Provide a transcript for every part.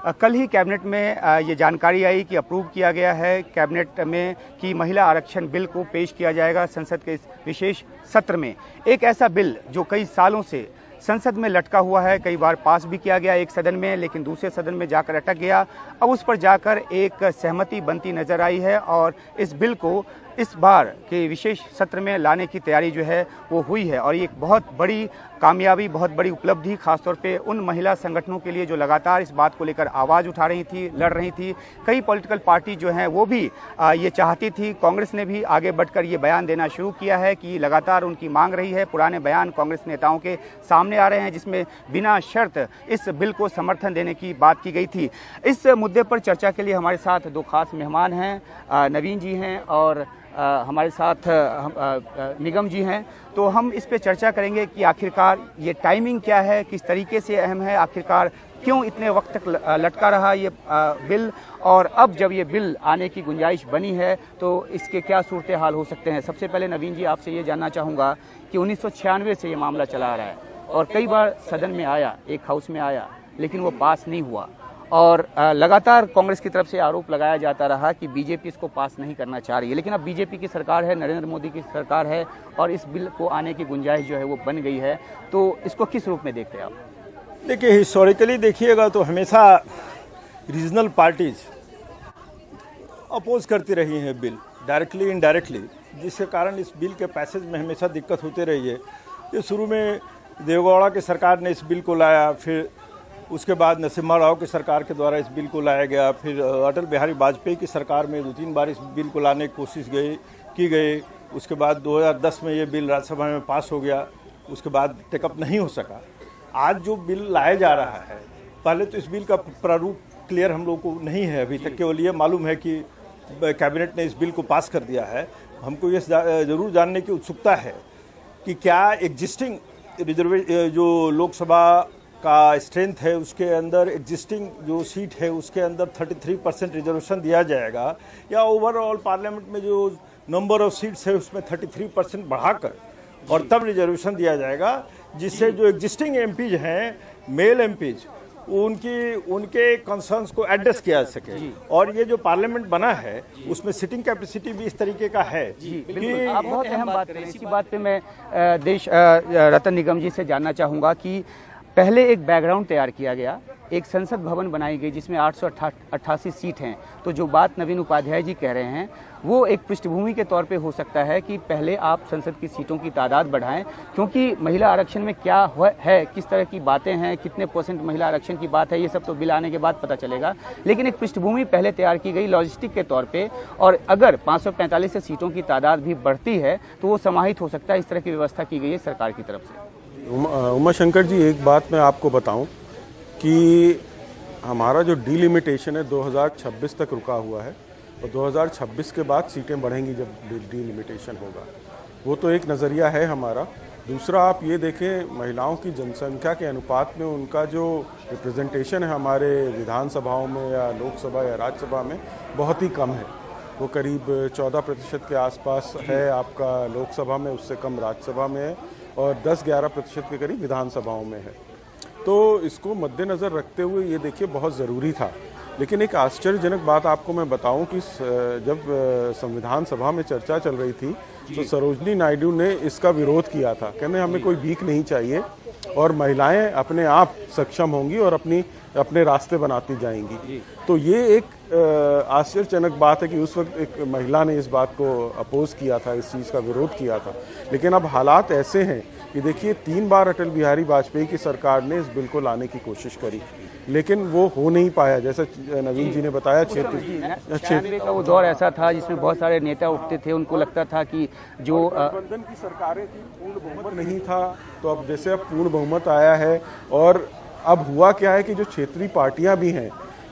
कल ही कैबिनेट में ये जानकारी आई कि अप्रूव किया गया है कैबिनेट में कि महिला आरक्षण बिल को पेश किया जाएगा संसद के इस विशेष सत्र में। एक ऐसा बिल जो कई सालों से संसद में लटका हुआ है, कई बार पास भी किया गया एक सदन में, लेकिन दूसरे सदन में जाकर अटक गया। अब उस पर जाकर एक सहमति बनती नजर आई है और इस बिल को इस बार के विशेष सत्र में लाने की तैयारी जो है वो हुई है। और ये एक बहुत बड़ी कामयाबी, बहुत बड़ी उपलब्धि खासतौर पे उन महिला संगठनों के लिए जो लगातार इस बात को लेकर आवाज़ उठा रही थी, लड़ रही थी। कई पॉलिटिकल पार्टी जो हैं वो भी ये चाहती थी। कांग्रेस ने भी आगे बढ़कर ये बयान देना शुरू किया है कि लगातार उनकी मांग रही है। पुराने बयान कांग्रेस नेताओं के सामने आ रहे हैं जिसमें बिना शर्त इस बिल को समर्थन देने की बात की गई थी। इस मुद्दे पर चर्चा के लिए हमारे साथ दो खास मेहमान हैं, नवीन जी हैं और हमारे साथ निगम जी हैं। तो हम इस पे चर्चा करेंगे कि आखिरकार ये टाइमिंग क्या है, किस तरीके से अहम है, आखिरकार क्यों इतने वक्त तक लटका रहा ये बिल, और अब जब ये बिल आने की गुंजाइश बनी है तो इसके क्या सूरत हाल हो सकते हैं। सबसे पहले नवीन जी आपसे ये जानना चाहूँगा कि 1996 से ये मामला चला आ रहा है और कई बार सदन में आया, एक हाउस में आया, लेकिन वो पास नहीं हुआ और लगातार कांग्रेस की तरफ से आरोप लगाया जाता रहा कि बीजेपी इसको पास नहीं करना चाह रही है। लेकिन अब बीजेपी की सरकार है, नरेंद्र मोदी की सरकार है और इस बिल को आने की गुंजाइश जो है वो बन गई है। तो इसको किस रूप में देखते हैं आप? देखिए, हिस्टोरिकली देखिएगा तो हमेशा रीजनल पार्टीज अपोज करती रही हैं बिल, डायरेक्टली इनडायरेक्टली, जिसके कारण इस बिल के पैसेज में हमेशा दिक्कत होती रही है। ये शुरू में देवेगौड़ा की सरकार ने इस बिल को लाया, फिर उसके बाद नरसिम्हा राव की सरकार के द्वारा इस बिल को लाया गया, फिर अटल बिहारी वाजपेयी की सरकार में 2-3 बार इस बिल को लाने की कोशिश की गई। उसके बाद 2010 में ये बिल राज्यसभा में पास हो गया, उसके बाद टेकअप नहीं हो सका। आज जो बिल लाया जा रहा है, पहले तो इस बिल का प्रारूप क्लियर हम लोग को नहीं है अभी तक। केवल ये मालूम है कि कैबिनेट ने इस बिल को पास कर दिया है। हमको ये ज़रूर जानने की उत्सुकता है कि क्या एग्जिस्टिंग जो लोकसभा का स्ट्रेंथ है उसके अंदर एग्जिस्टिंग जो सीट है उसके अंदर 33% रिजर्वेशन दिया जाएगा, या ओवरऑल पार्लियामेंट में जो नंबर ऑफ सीट्स है उसमें 33% बढ़ाकर और तब रिजर्वेशन दिया जाएगा, जिससे जो एग्जिस्टिंग एमपीज हैं, मेल एमपीज, उनके कंसर्न्स को एड्रेस किया जा सके। और ये जो पार्लियामेंट बना है उसमें सिटिंग कैपेसिटी भी इस तरीके का है कि आप बहुत अहम बात करें। इसी बात पे मैं देश रतन निगम जी से जानना चाहूँगा कि पहले एक बैकग्राउंड तैयार किया गया, एक संसद भवन बनाई गई जिसमें 888 सीट हैं। तो जो बात नवीन उपाध्याय जी कह रहे हैं वो एक पृष्ठभूमि के तौर पे हो सकता है कि पहले आप संसद की सीटों की तादाद बढ़ाएं, क्योंकि महिला आरक्षण में क्या है, किस तरह की बातें हैं, कितने % महिला आरक्षण की बात है, ये सब तो बिल आने के बाद पता चलेगा। लेकिन एक पृष्ठभूमि पहले तैयार की गई लॉजिस्टिक के तौर पर, और अगर 545 सीटों की तादाद भी बढ़ती है तो वो समाहित हो सकता है। इस तरह की व्यवस्था की गई है सरकार की तरफ से। उमाशंकर जी, एक बात मैं आपको बताऊं कि हमारा जो डिलिमिटेशन है 2026 तक रुका हुआ है और 2026 के बाद सीटें बढ़ेंगी जब डिलिमिटेशन होगा। वो तो एक नज़रिया है हमारा। दूसरा, आप ये देखें, महिलाओं की जनसंख्या के अनुपात में उनका जो रिप्रेजेंटेशन है हमारे विधानसभाओं में या लोकसभा या राज्यसभा में बहुत ही कम है। वो करीब 14% के आसपास है आपका लोकसभा में, उससे कम राज्यसभा में है और 10-11% के करीब विधानसभाओं में है। तो इसको मद्देनज़र रखते हुए ये देखिए बहुत ज़रूरी था। लेकिन एक आश्चर्यजनक बात आपको मैं बताऊं कि जब संविधान सभा में चर्चा चल रही थी तो सरोजनी नायडू ने इसका विरोध किया था, कहने हमें कोई भीख नहीं चाहिए और महिलाएं अपने आप सक्षम होंगी और अपने रास्ते बनाती जाएंगी। तो ये एक आश्चर्यजनक बात है कि उस वक्त एक महिला ने इस बात को अपोज किया था, इस चीज़ का विरोध किया था। लेकिन अब हालात ऐसे हैं कि देखिए 3 बार अटल बिहारी वाजपेयी की सरकार ने इस बिल को लाने की कोशिश करी, लेकिन वो हो नहीं पाया। जैसा नवीन जी ने बताया, क्षेत्र का वो दौर ऐसा था जिसमें बहुत सारे नेता उठते थे, उनको लगता था कि जो गठबंधन की सरकारें थी, पूर्ण बहुमत नहीं था। तो अब जैसे अब पूर्ण बहुमत आया है और अब हुआ क्या है कि जो क्षेत्रीय पार्टियां भी हैं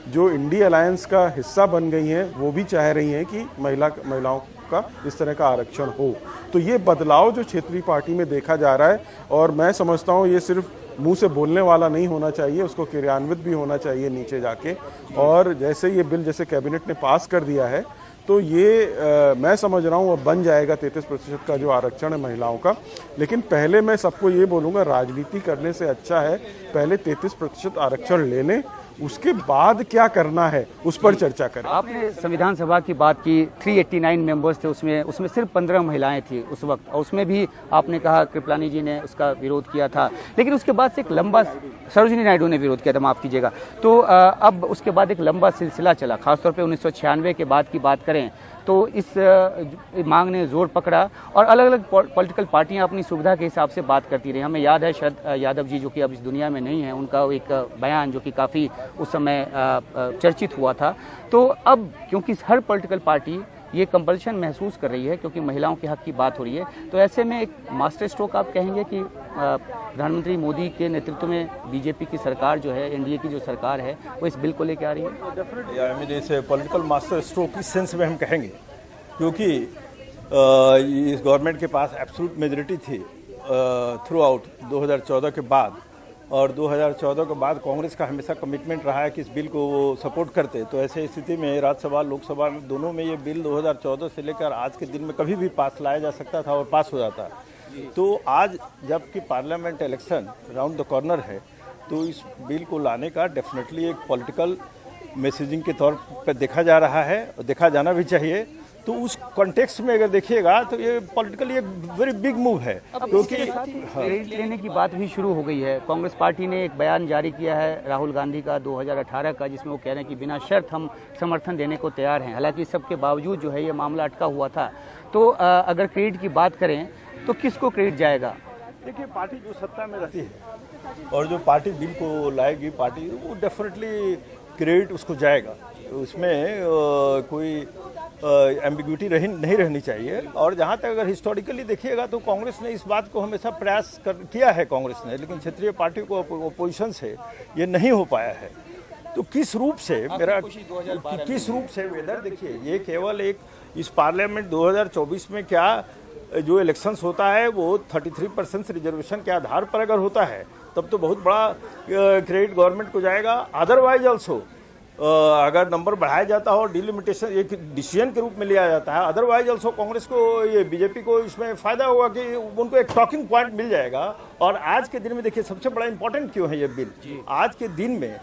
जो इंडी अलायंस का हिस्सा बन गई हैं, वो भी चाह रही हैं कि महिलाओं का इस तरह का आरक्षण हो। तो ये बदलाव जो क्षेत्रीय पार्टी में देखा जा रहा है, और मैं समझता हूँ ये सिर्फ मुंह से बोलने वाला नहीं होना चाहिए, उसको क्रियान्वित भी होना चाहिए नीचे जाके। और जैसे ये बिल जैसे कैबिनेट ने पास कर दिया है तो ये मैं समझ रहा हूँ अब बन जाएगा 33% का जो आरक्षण है महिलाओं का। लेकिन पहले मैं सबको ये बोलूँगा, राजनीति करने से अच्छा है पहले 33% आरक्षण ले लें उसके बाद क्या करना है उस पर चर्चा करें। आपने संविधान सभा की बात की, 389 मेंबर्स थे उसमें सिर्फ 15 महिलाएं थी उस वक्त, और उसमें भी आपने कहा कृपलानी जी ने उसका विरोध किया था, लेकिन उसके बाद से एक लंबा, सरोजिनी नायडू ने विरोध किया था, माफ़ कीजिएगा, तो अब उसके बाद एक लंबा सिलसिला चला, खासतौर पे 1996 के बाद की बात करें तो इस मांग ने जोर पकड़ा और अलग अलग पॉलिटिकल पार्टियां अपनी सुविधा के हिसाब से बात करती रही। हमें याद है शरद यादव जी, जो कि अब इस दुनिया में नहीं है, उनका एक बयान जो कि काफ़ी उस समय चर्चित हुआ था। तो अब क्योंकि हर पॉलिटिकल पार्टी ये कंपल्शन महसूस कर रही है, क्योंकि महिलाओं के हक की बात हो रही है, तो ऐसे में एक मास्टर स्ट्रोक आप कहेंगे कि प्रधानमंत्री मोदी के नेतृत्व में बीजेपी की सरकार जो है, एनडीए की जो सरकार है, वो इस बिल को लेकर आ रही है? डेफिनेटली आई मीन इसे पॉलिटिकल मास्टर स्ट्रोक इस सेंस में हम कहेंगे, क्योंकि इस गवर्नमेंट के पास एब्सोल्यूट मेजॉरिटी थी थ्रू आउट 2014 के बाद, और 2014 के बाद कांग्रेस का हमेशा कमिटमेंट रहा है कि इस बिल को वो सपोर्ट करते। तो ऐसे स्थिति में राज्यसभा लोकसभा में दोनों में ये बिल 2014 से लेकर आज के दिन में कभी भी पास लाया जा सकता था और पास हो जाता। तो आज जबकि parliament election round the corner है, तो इस बिल को लाने का डेफिनेटली एक पॉलिटिकल मैसेजिंग के तौर पर देखा जा रहा है, और देखा जाना भी चाहिए। तो उस कॉन्टेक्स्ट में अगर देखिएगा तो ये पॉलिटिकली एक वेरी बिग मूव है, क्योंकि क्रेडिट लेने की बात भी शुरू हो गई है। कांग्रेस पार्टी ने एक बयान जारी किया है राहुल गांधी का 2018 का, जिसमें वो कह रहे हैं कि बिना शर्त हम समर्थन देने को तैयार हैं। हालांकि सबके बावजूद जो है ये मामला अटका हुआ था। तो अगर क्रेडिट की बात करें तो किसको क्रेडिट जाएगा? देखिए, पार्टी जो सत्ता में रहती है और जो पार्टी बिल को लाएगी पार्टी, वो डेफिनेटली क्रेडिट उसको जाएगा। उसमें कोई एम्बिग्यूटी नहीं रहनी चाहिए। और जहाँ तक अगर हिस्टोरिकली देखिएगा तो कांग्रेस ने इस बात को हमेशा प्रयास किया है कांग्रेस ने, लेकिन क्षेत्रीय पार्टी को अपोजिशन से ये नहीं हो पाया है। तो किस रूप से किस रूप से वेदर, देखिए ये केवल एक इस पार्लियामेंट 2024 में क्या जो इलेक्शंस होता है वो 33% रिजर्वेशन के आधार पर अगर होता है तब तो बहुत बड़ा क्रेडिट गवर्नमेंट को जाएगा। अदरवाइज ऑल्सो अगर नंबर बढ़ाया जाता हो, डिलिमिटेशन एक डिसीजन के रूप में लिया जाता है, अदरवाइज ऑल्सो कांग्रेस को, ये बीजेपी को इसमें फायदा होगा कि उनको एक टॉकिंग पॉइंट मिल जाएगा। और आज के दिन में देखिए सबसे बड़ा इंपॉर्टेंट क्यों है ये बिल, आज के दिन में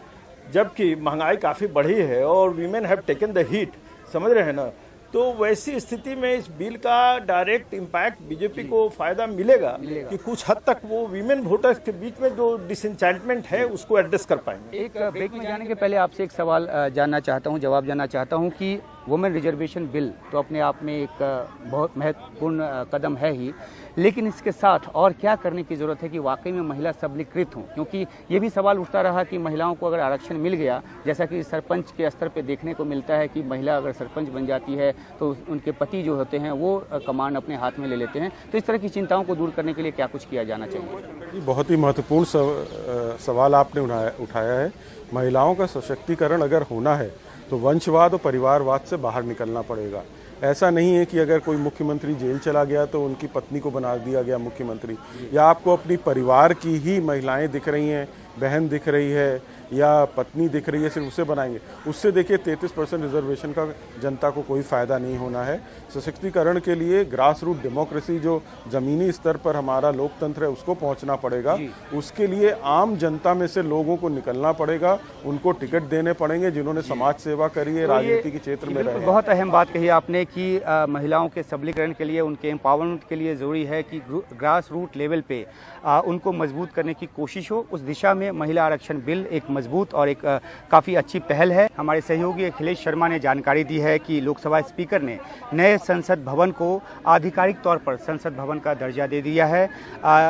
जबकि महंगाई काफ़ी बढ़ी है और women have taken the heat, समझ रहे हैं ना, तो वैसी स्थिति में इस बिल का डायरेक्ट इम्पैक्ट बीजेपी को फायदा मिलेगा कि कुछ हद तक वो वीमेन वोटर्स के बीच में जो डिसएंचेंटमेंट है उसको एड्रेस कर पाएंगे। एक ब्रेक में जाने के पहले आपसे एक सवाल जानना चाहता हूं, जवाब जानना चाहता हूं कि वुमेन रिजर्वेशन बिल तो अपने आप में एक बहुत महत्वपूर्ण कदम है ही, लेकिन इसके साथ और क्या करने की ज़रूरत है कि वाकई में महिला सबलीकृत हों? क्योंकि ये भी सवाल उठता रहा कि महिलाओं को अगर आरक्षण मिल गया, जैसा कि सरपंच के स्तर पे देखने को मिलता है कि महिला अगर सरपंच बन जाती है तो उनके पति जो होते हैं वो कमान अपने हाथ में ले लेते हैं। तो इस तरह की चिंताओं को दूर करने के लिए क्या कुछ किया जाना चाहिए? बहुत ही महत्वपूर्ण सवाल आपने उठाया है। महिलाओं का सशक्तिकरण अगर होना है तो वंशवाद और परिवारवाद से बाहर निकलना पड़ेगा। ऐसा नहीं है कि अगर कोई मुख्यमंत्री जेल चला गया तो उनकी पत्नी को बना दिया गया मुख्यमंत्री, या आपको अपनी परिवार की ही महिलाएं दिख रही हैं, बहन दिख रही है या पत्नी दिख रही है, सिर्फ उसे बनाएंगे। उससे देखिए 33% रिजर्वेशन का जनता को कोई फ़ायदा नहीं होना है। सशक्तिकरण के लिए ग्रास रूट डेमोक्रेसी, जो ज़मीनी स्तर पर हमारा लोकतंत्र है, उसको पहुंचना पड़ेगा। उसके लिए आम जनता में से लोगों को निकलना पड़ेगा, उनको टिकट देने पड़ेंगे जिन्होंने समाज सेवा करी है, राजनीति के क्षेत्र में रहे। बहुत अहम बात कही आपने कि महिलाओं के सबलीकरण के लिए, उनके एम्पावरमेंट के लिए ज़रूरी है कि ग्रास रूट लेवल पे उनको मजबूत करने की कोशिश हो। उस दिशा में महिला आरक्षण बिल एक मजबूत और एक काफ़ी अच्छी पहल है। हमारे सहयोगी अखिलेश शर्मा ने जानकारी दी है कि लोकसभा स्पीकर ने नए संसद भवन को आधिकारिक तौर पर संसद भवन का दर्जा दे दिया है।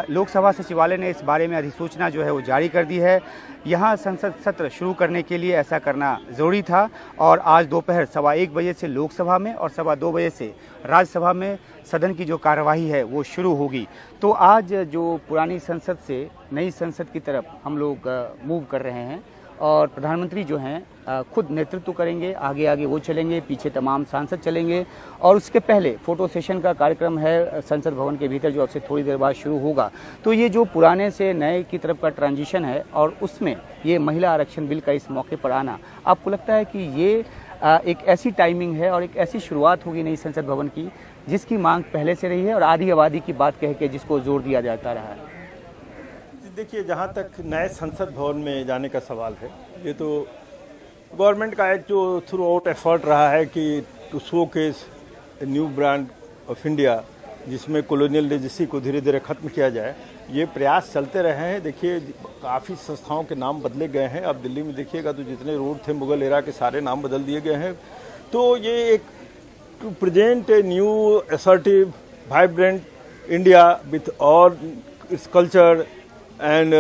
लोकसभा सचिवालय ने इस बारे में अधिसूचना जो है वो जारी कर दी है। यहाँ संसद सत्र शुरू करने के लिए ऐसा करना ज़रूरी था और आज दोपहर 1:15 बजे से लोकसभा में और 2:15 बजे से राज्यसभा में सदन की जो कार्यवाही है वो शुरू होगी। तो आज जो पुरानी संसद से नई संसद की तरफ हम लोग मूव कर रहे हैं और प्रधानमंत्री जो हैं खुद नेतृत्व करेंगे, आगे आगे वो चलेंगे, पीछे तमाम सांसद चलेंगे और उसके पहले फोटो सेशन का कार्यक्रम है संसद भवन के भीतर जो अब से थोड़ी देर बाद शुरू होगा। तो ये जो पुराने से नए की तरफ का ट्रांजिशन है और उसमें ये महिला आरक्षण बिल का इस मौके पर आना, आपको लगता है कि ये एक ऐसी टाइमिंग है और एक ऐसी शुरुआत होगी नई संसद भवन की जिसकी मांग पहले से रही है और आधी आबादी की बात कह के जिसको जोर दिया जाता रहा है? देखिए, जहाँ तक नए संसद भवन में जाने का सवाल है, ये तो गवर्नमेंट का एक जो थ्रू आउट एफर्ट रहा है कि to showcase new brand of India, जिसमें कॉलोनियल लेजेसी को धीरे धीरे खत्म किया जाए, ये प्रयास चलते रहे हैं। देखिए, काफ़ी संस्थाओं के नाम बदले गए हैं। अब दिल्ली में देखिएगा तो जितने रोड थे मुगल एरा के, सारे नाम बदल दिए गए हैं। तो ये एक to present a new assertive vibrant India with all its culture and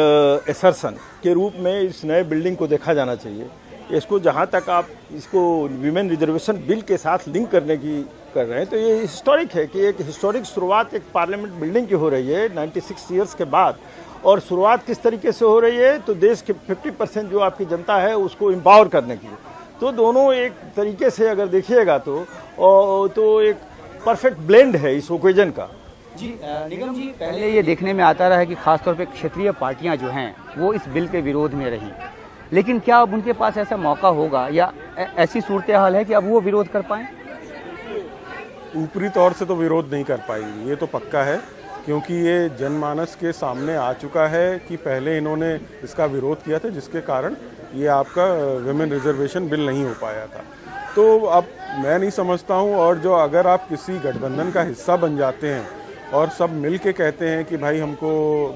assertion के रूप में इस नए बिल्डिंग को देखा जाना चाहिए। इसको जहाँ तक आप इसको विमेन रिजर्वेशन बिल के साथ लिंक करने की कर रहे हैं, तो ये हिस्टोरिक है कि एक हिस्टोरिक शुरुआत एक पार्लियामेंट बिल्डिंग की हो रही है 96 ईयर्स के बाद। और शुरुआत किस तरीके से हो रही है, तो देश के 50% जो आपकी जनता है उसको एम्पावर करने की। तो दोनों एक तरीके से अगर देखिएगा तो एक परफेक्ट ब्लेंड है इस ओकेजन का। जी निगम जी, पहले ये देखने में आता रहा है कि खासतौर पे क्षेत्रीय पार्टियां जो हैं वो इस बिल के विरोध में रहीं, लेकिन क्या अब उनके पास ऐसा मौका होगा या ऐसी सूरत हाल है कि अब वो विरोध कर पाएं? ऊपरी तौर से तो विरोध नहीं कर पाएंगी, ये तो पक्का है, क्योंकि ये जनमानस के सामने आ चुका है कि पहले इन्होंने इसका विरोध किया था, जिसके कारण ये आपका विमेन रिजर्वेशन बिल नहीं हो पाया था। तो अब मैं नहीं समझता हूँ, और जो अगर आप किसी गठबंधन का हिस्सा बन जाते हैं और सब मिल के कहते हैं कि भाई हमको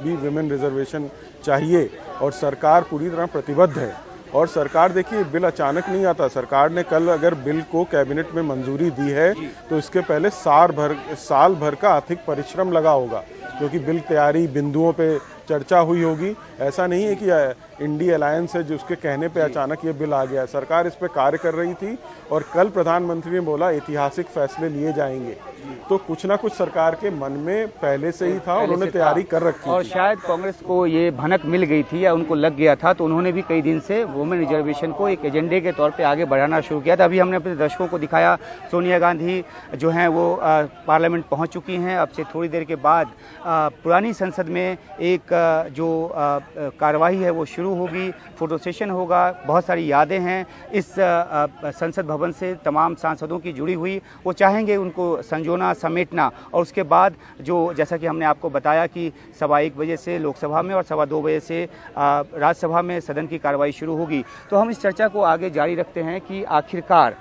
भी विमेन रिजर्वेशन चाहिए, और सरकार पूरी तरह प्रतिबद्ध है, और सरकार देखिए बिल अचानक नहीं आता। सरकार ने कल अगर बिल को कैबिनेट में मंजूरी दी है तो इसके पहले साल भर का आर्थिक परिश्रम लगा होगा, क्योंकि बिल तैयारी बिंदुओं पे चर्चा हुई होगी। ऐसा नहीं है कि इंडिया अलायंस है जिसके कहने पे अचानक ये बिल आ गया। सरकार इस पे कार्य कर रही थी, और कल प्रधानमंत्री ने बोला ऐतिहासिक फैसले लिए जाएंगे। तो कुछ ना कुछ सरकार के मन में पहले से ही था, उन्होंने तैयारी कर रखी और थी। शायद कांग्रेस को ये भनक मिल गई थी या उनको लग गया था, तो उन्होंने भी कई दिन से वुमेन रिजर्वेशन को एक एजेंडे के तौर पे आगे बढ़ाना शुरू किया था। अभी हमने अपने दर्शकों को दिखाया, सोनिया गांधी जो हैं वो पार्लियामेंट पहुंच चुकी हैं। अब से थोड़ी देर के बाद पुरानी संसद में एक जो कार्यवाही है वो शुरू होगी, फोटो सेशन होगा। बहुत सारी यादें हैं इस संसद भवन से तमाम सांसदों की जुड़ी हुई, वो चाहेंगे उनको संजोना, समेटना, और उसके बाद जो जैसा कि हमने आपको बताया कि 1:15 बजे से लोकसभा में और 2:15 बजे से राज्यसभा में सदन की कार्रवाई शुरू होगी। तो हम इस चर्चा को आगे जारी रखते हैं कि आखिरकार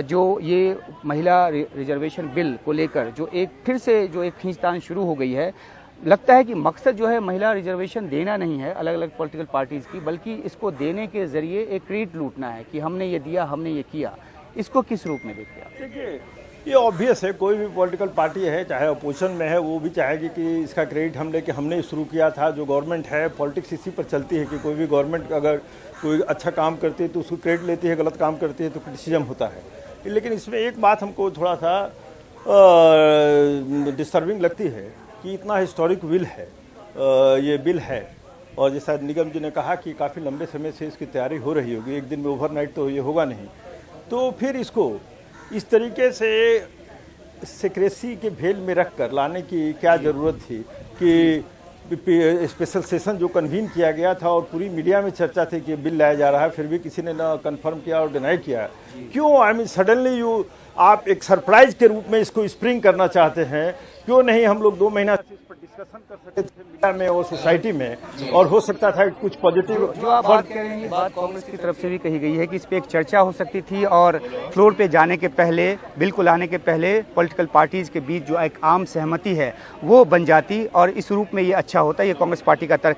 जो ये महिला रिजर्वेशन बिल को लेकर जो एक फिर से जो एक खींचतान शुरू हो गई है, लगता है कि मकसद जो है महिला रिजर्वेशन देना नहीं है अलग अलग पॉलिटिकल पार्टीज़ की, बल्कि इसको देने के जरिए एक क्रेडिट लूटना है कि हमने ये दिया, हमने ये किया। इसको किस रूप में देखते हैं? देखिए, ये ऑब्वियस है, कोई भी पॉलिटिकल पार्टी है चाहे अपोजिशन में है, वो भी चाहेगी कि इसका क्रेडिट हम ले कि हमने शुरू किया था। जो गवर्नमेंट है, पॉलिटिक्स इसी पर चलती है कि कोई भी गवर्नमेंट अगर कोई अच्छा काम करती है तो उसको क्रेडिट लेती है, गलत काम करती है तो क्रिटिसिज्म होता है। लेकिन इसमें एक बात हमको थोड़ा सा डिस्टर्बिंग लगती है कि इतना हिस्टोरिक बिल है, ये बिल है, और जैसा निगम जी ने कहा कि काफ़ी लंबे समय से इसकी तैयारी हो रही होगी, एक दिन में ओवरनाइट तो ये होगा नहीं। तो फिर इसको इस तरीके से सिक्रेसी के भेल में रख कर लाने की क्या ज़रूरत थी कि स्पेशल सेशन जो कन्वीन किया गया था और पूरी मीडिया में चर्चा थी कि बिल लाया जा रहा है, फिर भी किसी ने ना कंफर्म किया और डिनाई किया। क्यों? आई मीन सडनली आप एक सरप्राइज के रूप में इसको स्प्रिंग करना चाहते हैं। क्यों नहीं हम लोग 2 महीना इस पर डिस्कशन कर सकते थे मीडिया में और सोसाइटी में, और हो सकता था कुछ पॉजिटिव। जो आप बात कह रहे हैं, बात कांग्रेस की तरफ से भी कही गई है कि इस पे एक चर्चा हो सकती थी, और फ्लोर पे जाने के पहले, बिल को लाने के पहले पॉलिटिकल पार्टीज के बीच जो एक आम सहमति है वो बन जाती, और इस रूप में ये अच्छा होता। ये कांग्रेस पार्टी का तर्क